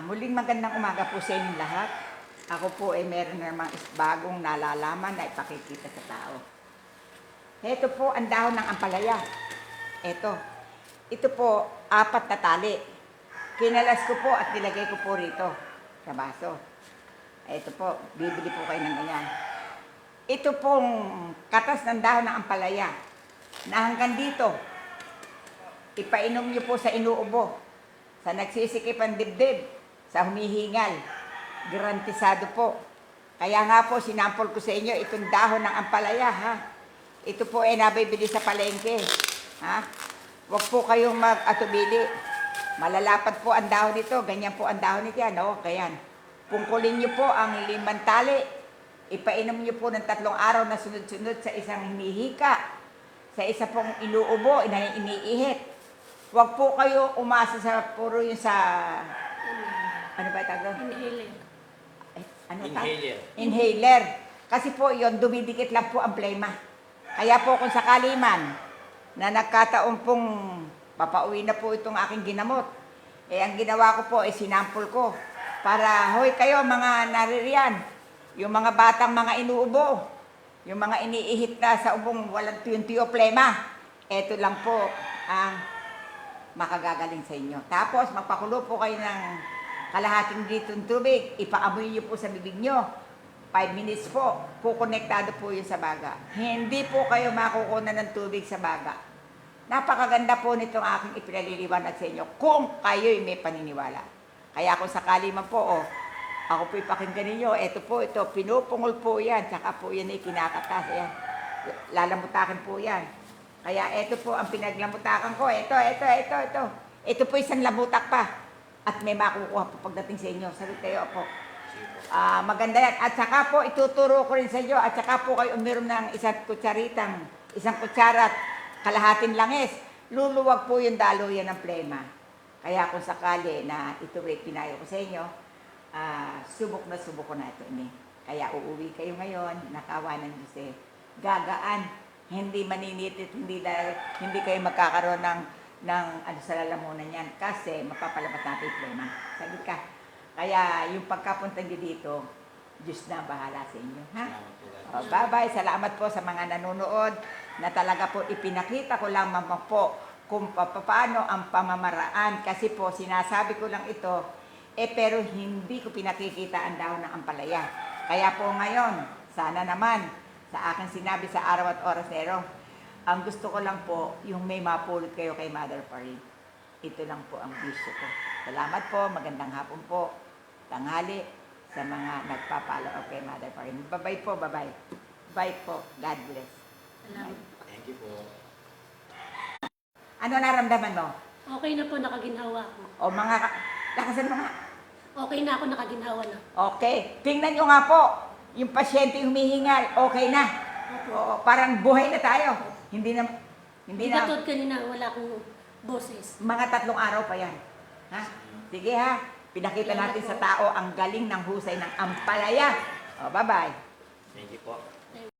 Muling magandang umaga po sa inyong lahat. Ako po ay meron namang bagong nalalaman na ipakikita sa tao. Ito po ang dahon ng ampalaya. Ito po, 4 na tali. Kinalas ko po at nilagay ko po rito sa baso. Ito po, bibili po kayo ng ganyan. Ito pong katas ng dahon ng ampalaya na hanggang dito, ipainom niyo po sa inuubo, sa nagsisikip ang dibdib, sa humihingal. Garantisado po. Kaya nga po, sinampol ko sa inyo itong dahon ng ampalaya, ha? Ito po ay nabibili sa palengke, ha? Huwag po kayong mag-atubili. Malalapad po ang dahon nito, ganyan po ang dahon nito yan, o, ganyan. Pungkulin niyo po ang 5 tali. Ipainom niyo po ng 3 araw na sunod-sunod sa isang hinihika, sa isa pong inuubo, iniihit. Huwag po kayo umasa sa puro yung sa... Ano ba tawag? Inhaler. Inhaler. Inhaler. Kasi po yon dumidikit lang po ang plema. Kaya po kung sakali man na nagkataon pong papauwi na po itong aking ginamot, ang ginawa ko po ay sinampol ko para, hoy kayo mga naririyan, yung mga batang mga inuubo, yung mga iniihit na sa ubong walang tuyo-tuyo plema, eto lang po ang makagagaling sa inyo. Tapos magpakulo po kayo ng kalahating litong tubig, ipaamoy niyo po sa bibig niyo. 5 minutes po, kukonektado po yun sa baga. Hindi po kayo makukunan ng tubig sa baga. Napakaganda po nitong aking ipinaliliwanag sa inyo kung kayo'y may paniniwala. Kaya kung sakali man po, ako po ipakinggan ninyo, ito, pinupungol po yan, tsaka po yan ay kinakatas, yan. Lalamutakin po yan. Kaya ito po ang pinaglamutakan ko, ito. Ito po isang lamutak pa. At may makukuha po pagdating sa inyo. Sabi kayo po. Maganda yan. At saka po, ituturo ko rin sa inyo. At saka po kayo uminom ng isang kutsara at kalahating langis. Luluwag po yung daluyan ng plema. Kaya kung sakali na ito ay pinayo ko sa inyo, subok ko na ito. Kaya uuwi kayo ngayon, nakawa ng Diyos gagaan, hindi maninitit, hindi kayo magkakaroon ng sa lalamunan yan kasi mapapalabas natin yung plema. Sabi ka. Kaya yung pagkapunta niyo dito, Diyos na bahala sa inyo. Ha? Bye-bye. Salamat po sa mga nanonood na talaga po ipinakita ko lang po kung paano ang pamamaraan. Kasi po sinasabi ko lang ito, pero hindi ko pinakikita ang dahon ng ampalaya. Kaya po ngayon, sana naman sa akin sinabi sa araw at oras nero, ang gusto ko lang po, yung may mapulot kayo kay Mother Parin. Ito lang po ang gusto ko. Salamat po, magandang hapon po, tanghali sa mga nagpapalo kay Mother Parin. Bye-bye po, bye-bye. Bye po, God bless. Salamat. Thank you po. Ano naramdaman mo? Okay na po, nakaginhawa ako. O mga, lakasan mo nga. Okay na ako, nakaginhawa na. Okay, tingnan nyo nga po, yung pasyente humihingal, okay na. Oo, parang buhay na tayo. Hindi na. Katulad kanina, wala akong boses. Mga 3 araw pa yan. Ha? Sige ha. Pinakita natin sa tao ang galing ng husay ng ampalaya. O, bye-bye. Thank you po.